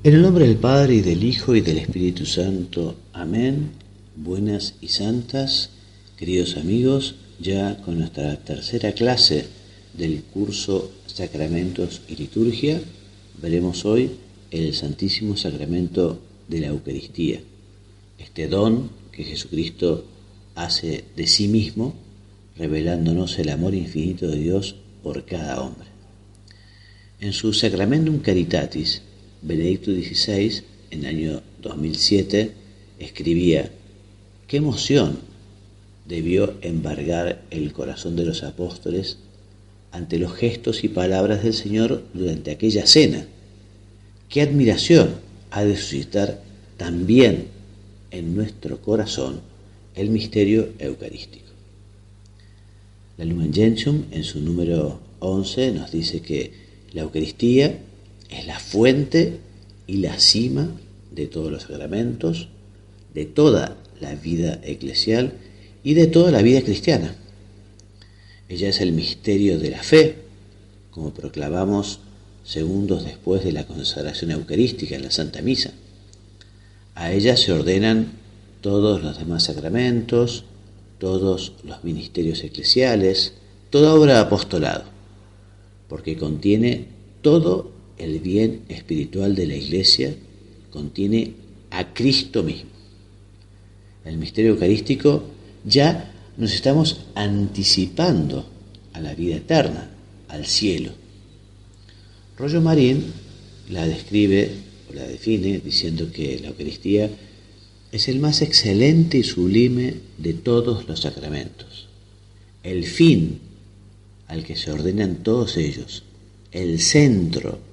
En el nombre del Padre, y del Hijo, y del Espíritu Santo. Amén. Buenas y santas, queridos amigos, ya con nuestra tercera clase del curso Sacramentos y Liturgia, veremos hoy el Santísimo Sacramento de la Eucaristía, este don que Jesucristo hace de sí mismo, revelándonos el amor infinito de Dios por cada hombre. En su Sacramentum Caritatis, Benedicto XVI, en el año 2007, escribía: «Qué emoción debió embargar el corazón de los apóstoles ante los gestos y palabras del Señor durante aquella cena. Qué admiración ha de suscitar también en nuestro corazón el misterio eucarístico». La Lumen Gentium, en su número 11, nos dice que la Eucaristía es la fuente y la cima de todos los sacramentos, de toda la vida eclesial y de toda la vida cristiana. Ella es el misterio de la fe, como proclamamos segundos después de la consagración eucarística en la Santa Misa. A ella se ordenan todos los demás sacramentos, todos los ministerios eclesiales, toda obra de apostolado, porque contiene todo el bien espiritual de la Iglesia, contiene a Cristo mismo. El misterio eucarístico ya nos estamos anticipando a la vida eterna, al cielo. Rollo Marín la describe o la define diciendo que la Eucaristía es el más excelente y sublime de todos los sacramentos, el fin al que se ordenan todos ellos, el centro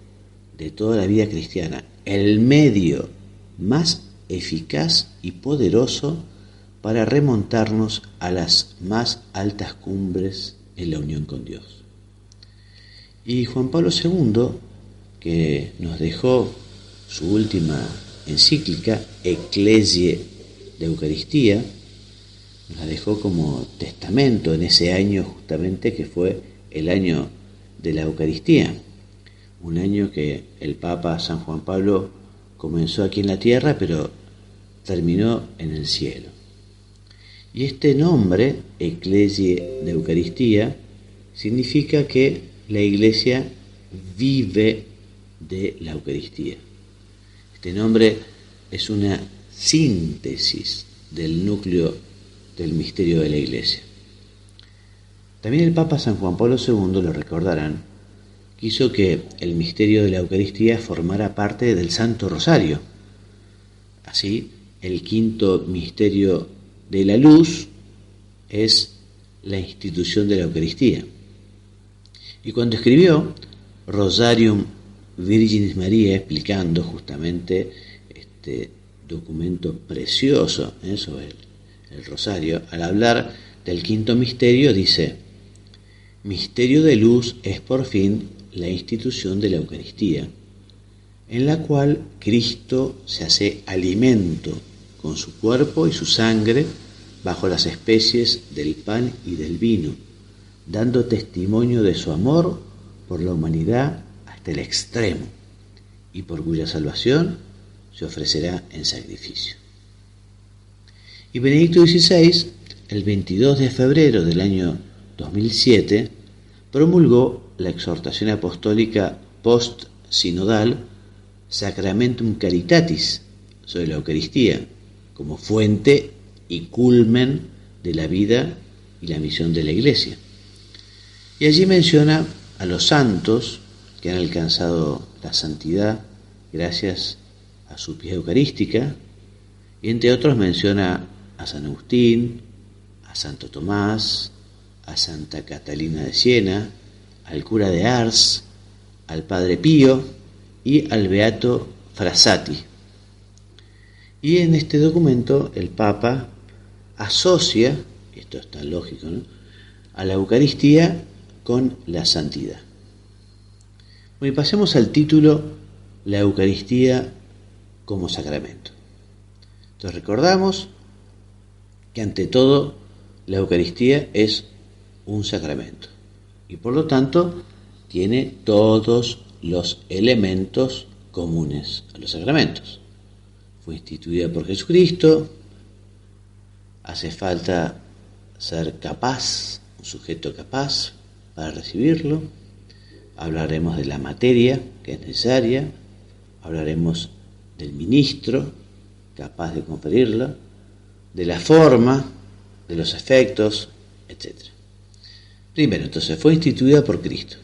de toda la vida cristiana, el medio más eficaz y poderoso para remontarnos a las más altas cumbres en la unión con Dios. Y Juan Pablo II, que nos dejó su última encíclica, Ecclesiae de Eucaristía, nos la dejó como testamento en ese año justamente que fue el año de la Eucaristía, un año que el Papa San Juan Pablo comenzó aquí en la tierra, pero terminó en el cielo. Y este nombre, Ecclesiae de Eucaristía, significa que la Iglesia vive de la Eucaristía. Este nombre es una síntesis del núcleo del misterio de la Iglesia. También el Papa San Juan Pablo II, lo recordarán, quiso que el misterio de la Eucaristía formara parte del Santo Rosario. Así, el quinto misterio de la luz es la institución de la Eucaristía. Y cuando escribió Rosarium Virginis Mariae, explicando justamente este documento precioso sobre el Rosario, al hablar del quinto misterio dice: «Misterio de luz es por fin la institución de la Eucaristía, en la cual Cristo se hace alimento con su cuerpo y su sangre bajo las especies del pan y del vino, dando testimonio de su amor por la humanidad hasta el extremo, y por cuya salvación se ofrecerá en sacrificio». Y Benedicto XVI, el 22 de febrero del año 2007, promulgó la exhortación apostólica post-sinodal Sacramentum Caritatis sobre la Eucaristía, como fuente y culmen de la vida y la misión de la Iglesia. Y allí menciona a los santos que han alcanzado la santidad gracias a su piedad eucarística, y entre otros menciona a San Agustín, a Santo Tomás, a Santa Catalina de Siena, al cura de Ars, al Padre Pío y al Beato Frassati. Y en este documento el Papa asocia, esto es tan lógico, ¿no?, a la Eucaristía con la santidad. Bueno, y pasemos al título, la Eucaristía como sacramento. Entonces recordamos que ante todo la Eucaristía es un sacramento y por lo tanto tiene todos los elementos comunes a los sacramentos. Fue instituida por Jesucristo. Hace falta ser capaz, un sujeto capaz para recibirlo. Hablaremos de la materia que es necesaria. Hablaremos del ministro capaz de conferirla, de la forma, de los efectos, etc. Primero, entonces, fue instituida por Cristo.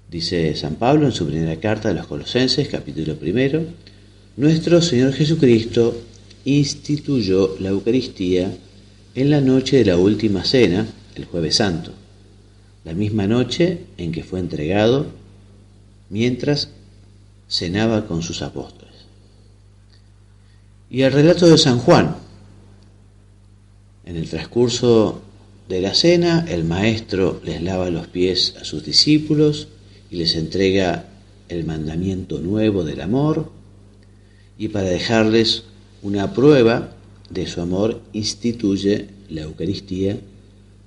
Dice San Pablo en su primera carta a los Colosenses, capítulo 1, nuestro Señor Jesucristo instituyó la Eucaristía en la noche de la última cena, el Jueves Santo, la misma noche en que fue entregado mientras cenaba con sus apóstoles. Y el relato de San Juan. En el transcurso de la cena, el Maestro les lava los pies a sus discípulos y les entrega el mandamiento nuevo del amor, y para dejarles una prueba de su amor instituye la Eucaristía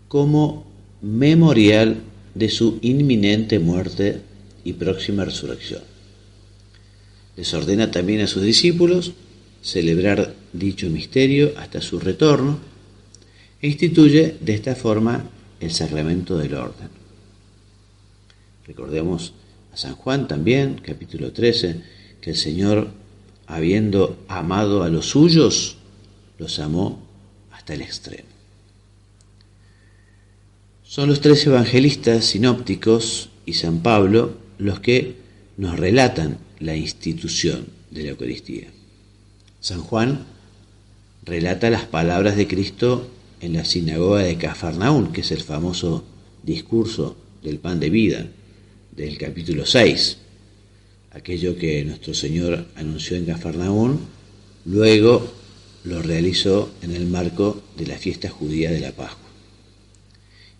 como memorial de su inminente muerte y próxima resurrección. Les ordena también a sus discípulos celebrar dicho misterio hasta su retorno e instituye de esta forma el sacramento del orden. Recordemos a San Juan también, capítulo 13, que el Señor, habiendo amado a los suyos, los amó hasta el extremo. Son los 3 evangelistas sinópticos y San Pablo los que nos relatan la institución de la Eucaristía. San Juan relata las palabras de Cristo en la sinagoga de Cafarnaún, que es el famoso discurso del pan de vida del capítulo 6, aquello que nuestro Señor anunció en Cafarnaún, luego lo realizó en el marco de la fiesta judía de la Pascua.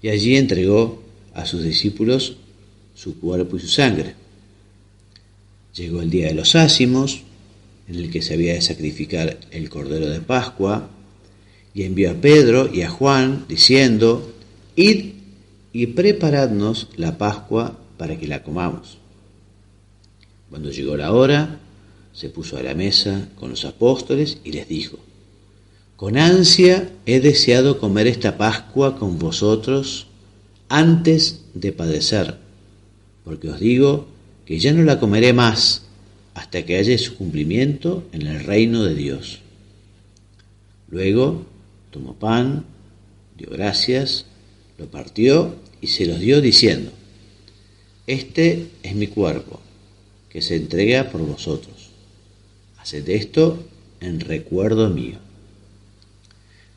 Y allí entregó a sus discípulos su cuerpo y su sangre. Llegó el día de los ácimos, en el que se había de sacrificar el Cordero de Pascua, y envió a Pedro y a Juan, diciendo, id y preparadnos la Pascua para que la comamos. Cuando llegó la hora, se puso a la mesa con los apóstoles y les dijo, con ansia he deseado comer esta Pascua con vosotros antes de padecer, porque os digo que ya no la comeré más hasta que haya su cumplimiento en el reino de Dios. Luego tomó pan, dio gracias, lo partió y se los dio diciendo, este es mi cuerpo, que se entrega por vosotros. Haced esto en recuerdo mío.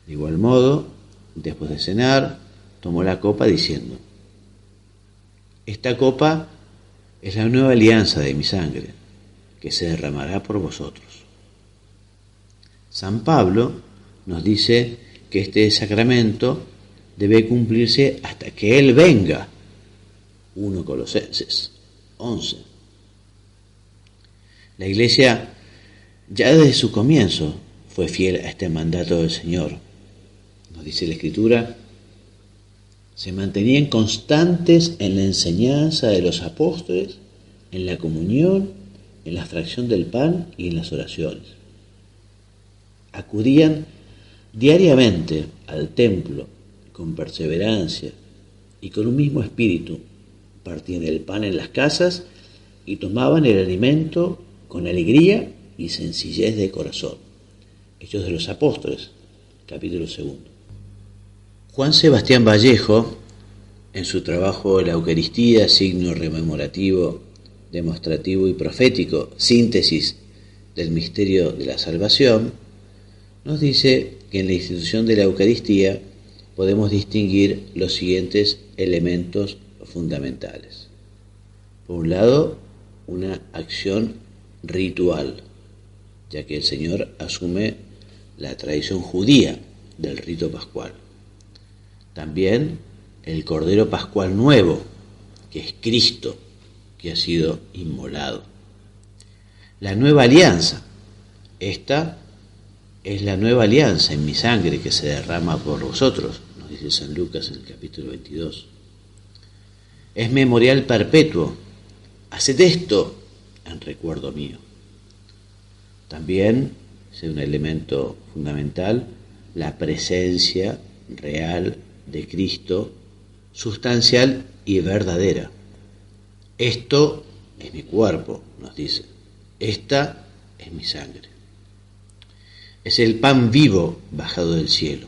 De igual modo, después de cenar, tomó la copa diciendo, esta copa es la nueva alianza de mi sangre, que se derramará por vosotros. San Pablo nos dice que este sacramento debe cumplirse hasta que Él venga. 1 Colosenses 11. La Iglesia ya desde su comienzo fue fiel a este mandato del Señor. Nos dice la Escritura, se mantenían constantes en la enseñanza de los apóstoles, en la comunión, en la fracción del pan y en las oraciones. Acudían diariamente al templo con perseverancia y con un mismo espíritu. Partían el pan en las casas y tomaban el alimento con alegría y sencillez de corazón. Hechos de los Apóstoles, capítulo 2. Juan Sebastián Vallejo, en su trabajo La Eucaristía, signo rememorativo, demostrativo y profético, síntesis del misterio de la salvación, nos dice que en la institución de la Eucaristía podemos distinguir los siguientes elementos fundamentales. Por un lado, una acción ritual, ya que el Señor asume la tradición judía del rito pascual. También el Cordero Pascual nuevo, que es Cristo, que ha sido inmolado. La nueva alianza, esta es la nueva alianza en mi sangre que se derrama por vosotros, nos dice San Lucas en el capítulo 22. Es memorial perpetuo. Haced esto en recuerdo mío. También es un elemento fundamental la presencia real de Cristo, sustancial y verdadera. Esto es mi cuerpo, nos dice. Esta es mi sangre. Es el pan vivo bajado del cielo.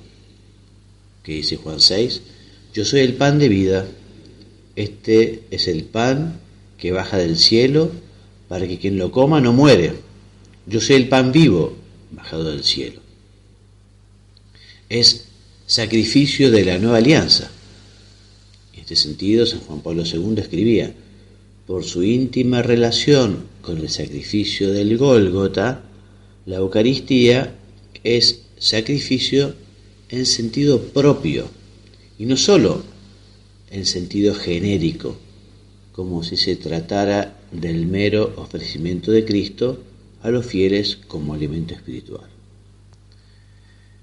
Que dice Juan 6, yo soy el pan de vida. Este es el pan que baja del cielo para que quien lo coma no muere. Yo soy el pan vivo bajado del cielo. Es sacrificio de la nueva alianza. En este sentido, San Juan Pablo II escribía, por su íntima relación con el sacrificio del Gólgota, la Eucaristía es sacrificio en sentido propio y no solo en sentido genérico, como si se tratara del mero ofrecimiento de Cristo a los fieles como alimento espiritual.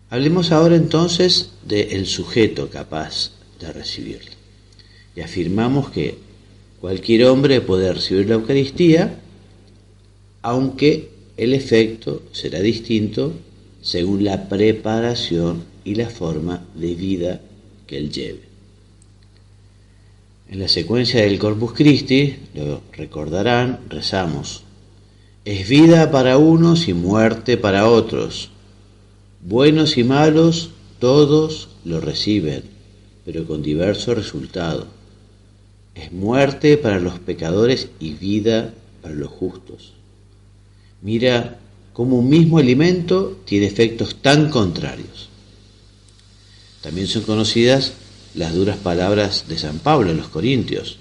Hablemos ahora entonces del sujeto capaz de recibirlo. Y afirmamos que cualquier hombre puede recibir la Eucaristía, aunque el efecto será distinto según la preparación y la forma de vida que él lleve. En la secuencia del Corpus Christi, lo recordarán, rezamos, es vida para unos y muerte para otros. Buenos y malos, todos lo reciben, pero con diverso resultado. Es muerte para los pecadores y vida para los justos. Mira cómo un mismo alimento tiene efectos tan contrarios. También son conocidas las duras palabras de San Pablo en los Corintios,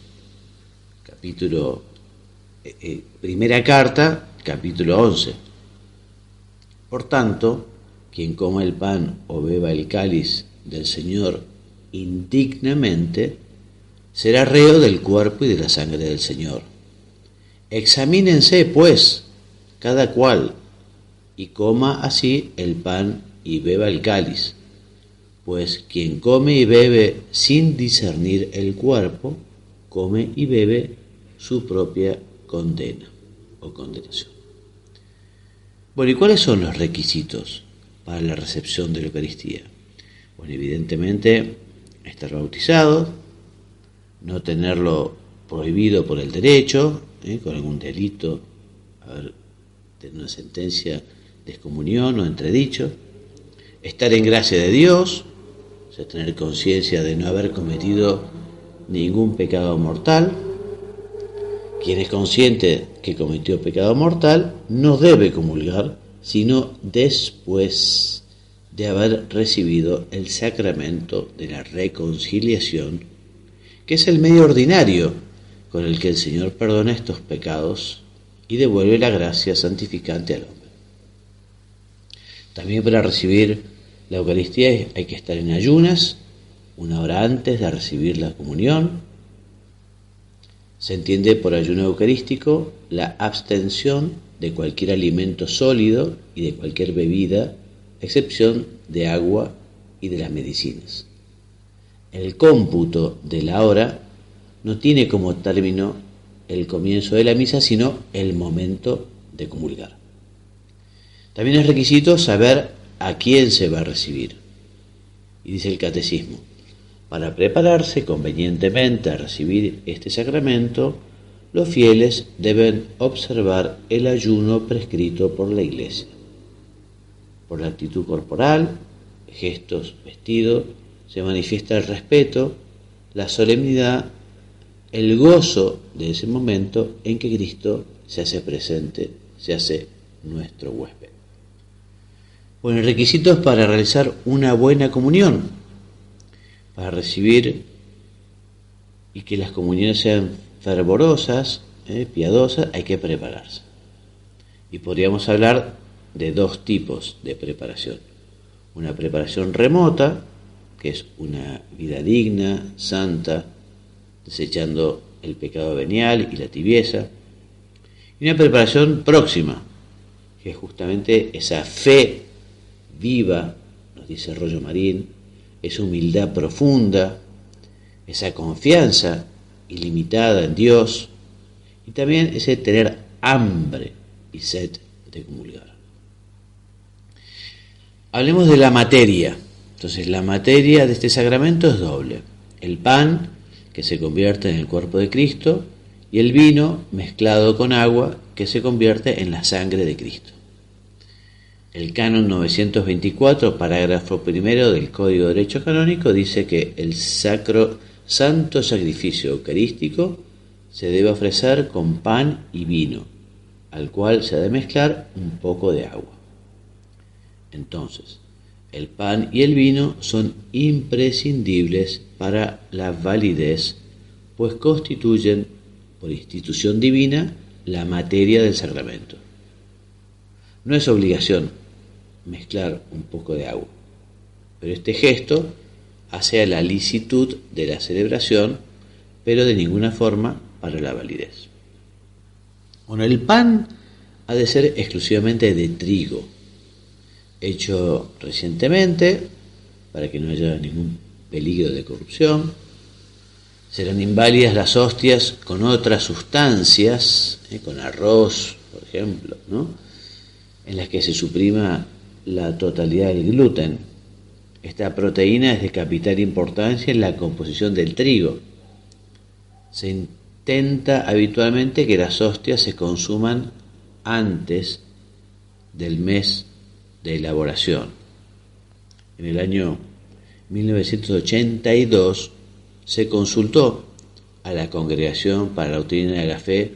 primera carta, capítulo 11. Por tanto, quien coma el pan o beba el cáliz del Señor indignamente, será reo del cuerpo y de la sangre del Señor. Examínense, pues, cada cual, y coma así el pan y beba el cáliz. Pues quien come y bebe sin discernir el cuerpo, come y bebe su propia condena o condenación. Bueno, ¿y cuáles son los requisitos para la recepción de la Eucaristía? Bueno, evidentemente, estar bautizado, no tenerlo prohibido por el derecho, con algún delito, tener una sentencia de excomunión o entredicho, estar en gracia de Dios, o sea, tener conciencia de no haber cometido ningún pecado mortal. Quien es consciente que cometió pecado mortal no debe comulgar, sino después de haber recibido el sacramento de la reconciliación, que es el medio ordinario con el que el Señor perdona estos pecados y devuelve la gracia santificante al hombre. También para recibir la Eucaristía hay que estar en ayunas, una hora antes de recibir la comunión. Se entiende por ayuno eucarístico la abstención de cualquier alimento sólido y de cualquier bebida, a excepción de agua y de las medicinas. El cómputo de la hora no tiene como término el comienzo de la misa, sino el momento de comulgar. También es requisito saber a quién se va a recibir. Y dice el catecismo, para prepararse convenientemente a recibir este sacramento, los fieles deben observar el ayuno prescrito por la Iglesia. Por la actitud corporal, gestos, vestido, se manifiesta el respeto, la solemnidad, el gozo de ese momento en que Cristo se hace presente, se hace nuestro huésped. Bueno, requisitos para realizar una buena comunión, para recibir y que las comuniones sean fervorosas, piadosas, hay que prepararse. Y podríamos hablar de dos tipos de preparación. Una preparación remota, que es una vida digna, santa, desechando el pecado venial y la tibieza. Y una preparación próxima, que es justamente esa fe viva, nos dice Rollo Marín, esa humildad profunda, esa confianza ilimitada en Dios, y también ese tener hambre y sed de comulgar. Hablemos de la materia. Entonces, la materia de este sacramento es doble: el pan, que se convierte en el cuerpo de Cristo, y el vino mezclado con agua, que se convierte en la sangre de Cristo. El canon 924, parágrafo primero del Código de Derecho Canónico, dice que el santo sacrificio eucarístico se debe ofrecer con pan y vino, al cual se ha de mezclar un poco de agua. Entonces, el pan y el vino son imprescindibles para la validez, pues constituyen, por institución divina, la materia del sacramento. No es obligación mezclar un poco de agua, pero este gesto hace a la licitud de la celebración, pero de ninguna forma para la validez. Bueno, el pan ha de ser exclusivamente de trigo, hecho recientemente, para que no haya ningún peligro de corrupción. Serán inválidas las hostias con otras sustancias, con arroz, por ejemplo, ¿no?, en las que se suprima la totalidad del gluten. Esta proteína es de capital importancia en la composición del trigo. Se intenta habitualmente que las hostias se consuman antes del mes de elaboración. En el año 1982 se consultó a la Congregación para la Doctrina de la Fe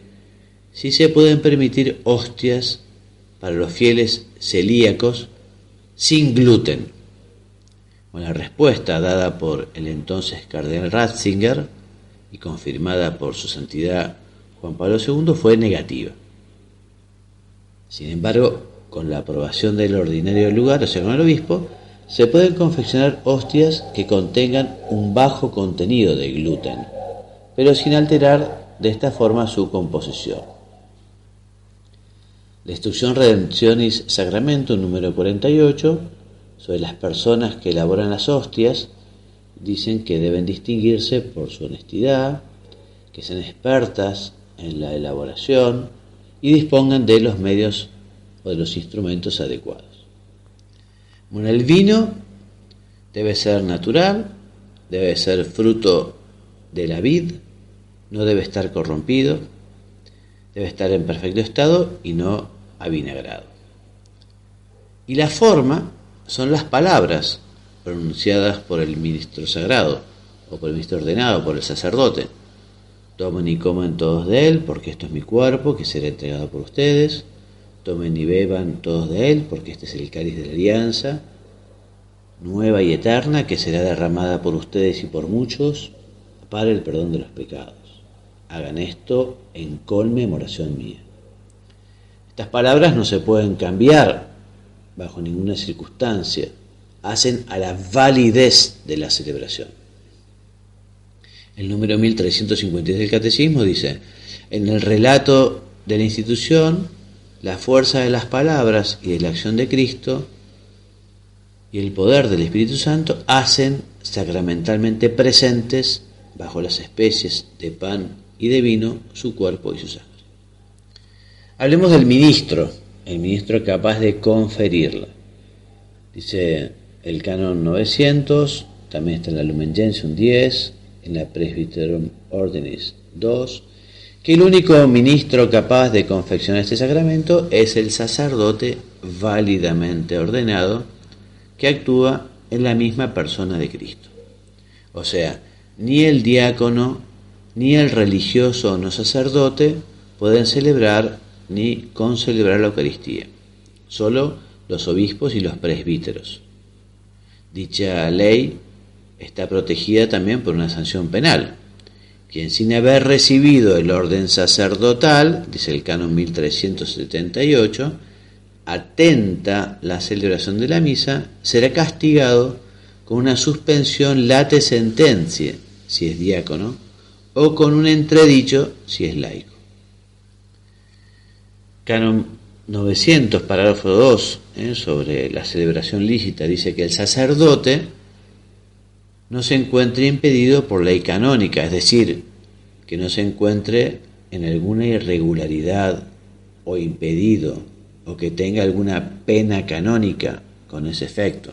si se pueden permitir hostias para los fieles celíacos sin gluten. Bueno, la respuesta dada por el entonces cardenal Ratzinger y confirmada por su santidad Juan Pablo II fue negativa. Sin embargo, con la aprobación del ordinario del lugar, o sea, con el obispo, se pueden confeccionar hostias que contengan un bajo contenido de gluten, pero sin alterar de esta forma su composición. La Instrucción Redemptionis Sacramentum número 48, sobre las personas que elaboran las hostias, dicen que deben distinguirse por su honestidad, que sean expertas en la elaboración y dispongan de los medios o de los instrumentos adecuados. Bueno, el vino debe ser natural, debe ser fruto de la vid, no debe estar corrompido, debe estar en perfecto estado y no avinagrado. Y la forma son las palabras pronunciadas por el ministro sagrado o por el ministro ordenado, por el sacerdote. Tomen y coman todos de él, porque esto es mi cuerpo que será entregado por ustedes. Tomen y beban todos de él, porque este es el cáliz de la alianza nueva y eterna, que será derramada por ustedes y por muchos para el perdón de los pecados. Hagan esto en conmemoración mía. Estas palabras no se pueden cambiar bajo ninguna circunstancia. Hacen a la validez de la celebración. El número 1356 del Catecismo dice: en el relato de la institución, la fuerza de las palabras y de la acción de Cristo y el poder del Espíritu Santo hacen sacramentalmente presentes, bajo las especies de pan y de vino, su cuerpo y su sangre. Hablemos del ministro, el ministro capaz de conferirla. Dice el canon 900, también está en la Lumen Gentium 10, en la Presbyterum Ordinis 2, que el único ministro capaz de confeccionar este sacramento es el sacerdote válidamente ordenado, que actúa en la misma persona de Cristo. O sea, ni el diácono ni el religioso no sacerdote pueden celebrar ni concelebrar la Eucaristía, solo los obispos y los presbíteros. Dicha ley está protegida también por una sanción penal. Quien sin haber recibido el orden sacerdotal, dice el canon 1378, atenta la celebración de la misa, será castigado con una suspensión late sententiae, si es diácono, o con un entredicho, si es laico. Canon 900, parágrafo 2, sobre la celebración lícita, dice que el sacerdote no se encuentre impedido por ley canónica, es decir, que no se encuentre en alguna irregularidad o impedido o que tenga alguna pena canónica con ese efecto.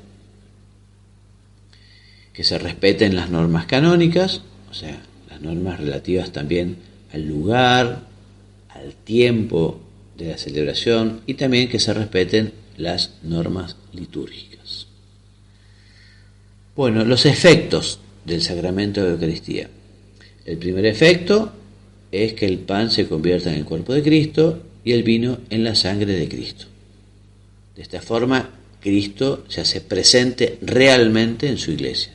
Que se respeten las normas canónicas, o sea, las normas relativas también al lugar, al tiempo de la celebración y también que se respeten las normas litúrgicas. Bueno, los efectos del sacramento de Eucaristía. El primer efecto es que el pan se convierta en el cuerpo de Cristo y el vino en la sangre de Cristo. De esta forma, Cristo se hace presente realmente en su iglesia.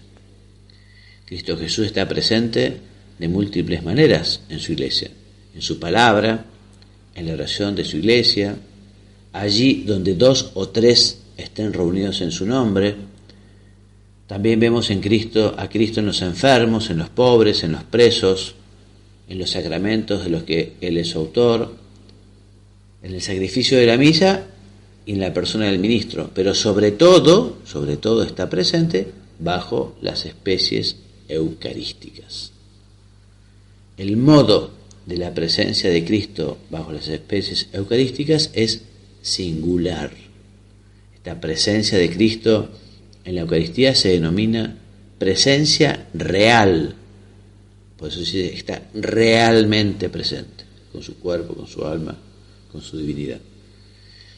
Cristo Jesús está presente de múltiples maneras en su iglesia, en su palabra, en la oración de su iglesia, allí donde 2 o 3 estén reunidos en su nombre. También vemos a Cristo en los enfermos, en los pobres, en los presos, en los sacramentos de los que Él es autor, en el sacrificio de la misa y en la persona del ministro, pero sobre todo está presente bajo las especies eucarísticas. El modo de la presencia de Cristo bajo las especies eucarísticas es singular. Esta presencia de Cristo en la Eucaristía se denomina presencia real. Por eso sí, está realmente presente, con su cuerpo, con su alma, con su divinidad.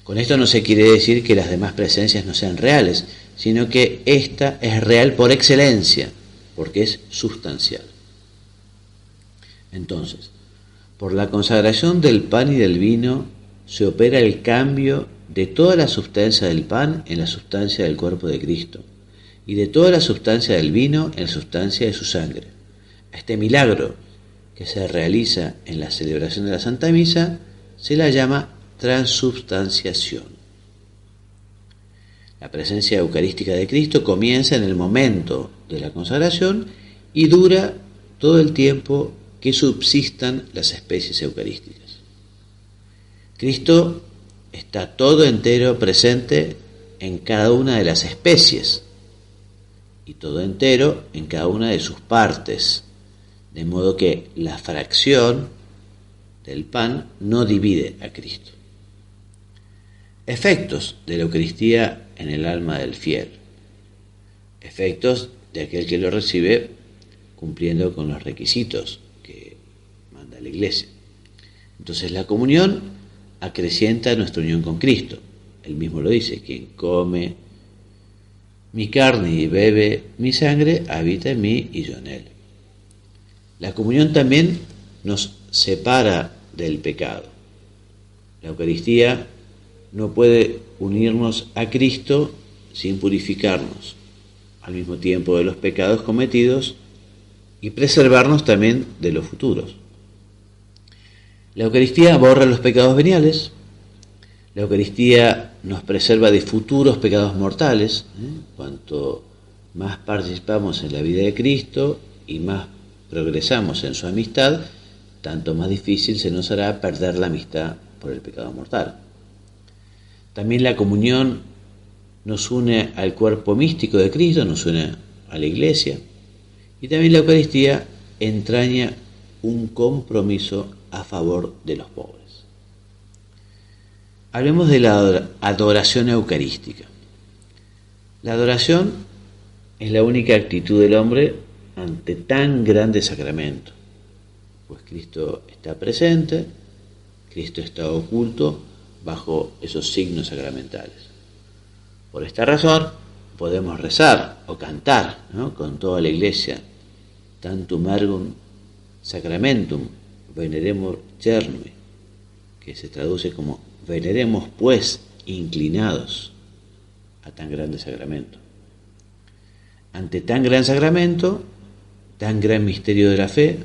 Con esto no se quiere decir que las demás presencias no sean reales, sino que esta es real por excelencia, porque es sustancial. Entonces, por la consagración del pan y del vino se opera el cambio de toda la sustancia del pan en la sustancia del cuerpo de Cristo, y de toda la sustancia del vino en la sustancia de su sangre. Este milagro que se realiza en la celebración de la Santa Misa se la llama transubstanciación. La presencia eucarística de Cristo comienza en el momento de la consagración y dura todo el tiempo que subsistan las especies eucarísticas. Cristo está todo entero presente en cada una de las especies y todo entero en cada una de sus partes, de modo que la fracción del pan no divide a Cristo. Efectos de la Eucaristía en el alma del fiel. Efectos de aquel que lo recibe cumpliendo con los requisitos que manda la Iglesia. Entonces la comunión acrecienta nuestra unión con Cristo. Él mismo lo dice: quien come mi carne y bebe mi sangre, habita en mí y yo en él. La comunión también nos separa del pecado. La Eucaristía no puede unirnos a Cristo sin purificarnos al mismo tiempo de los pecados cometidos y preservarnos también de los futuros. La Eucaristía borra los pecados veniales. La Eucaristía nos preserva de futuros pecados mortales. Cuanto más participamos en la vida de Cristo y más progresamos en su amistad, tanto más difícil se nos hará perder la amistad por el pecado mortal. También la comunión nos une al cuerpo místico de Cristo, nos une a la Iglesia. Y también la Eucaristía entraña un compromiso a favor de los pobres. Hablemos de la adoración eucarística. La adoración es la única actitud del hombre ante tan grande sacramento, pues Cristo está presente, Cristo está oculto bajo esos signos sacramentales. Por esta razón podemos rezar o cantar, con toda la Iglesia: Tantum ergum sacramentum veneremur cernui, que se traduce como veneremos pues inclinados a tan grande sacramento. Ante tan gran sacramento, tan gran misterio de la fe,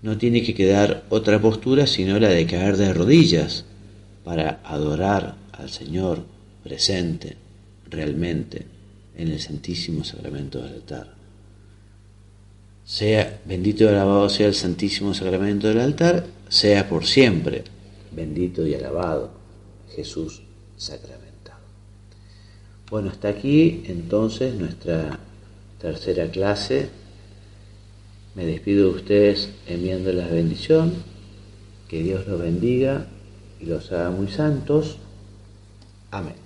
no tiene que quedar otra postura sino la de caer de rodillas para adorar al Señor presente realmente en el Santísimo Sacramento del altar. Sea bendito y alabado sea el Santísimo Sacramento del altar, sea por siempre bendito y alabado Jesús sacramentado. Bueno, hasta aquí entonces nuestra tercera clase. Me despido de ustedes enviándoles la bendición. Que Dios los bendiga y los haga muy santos. Amén.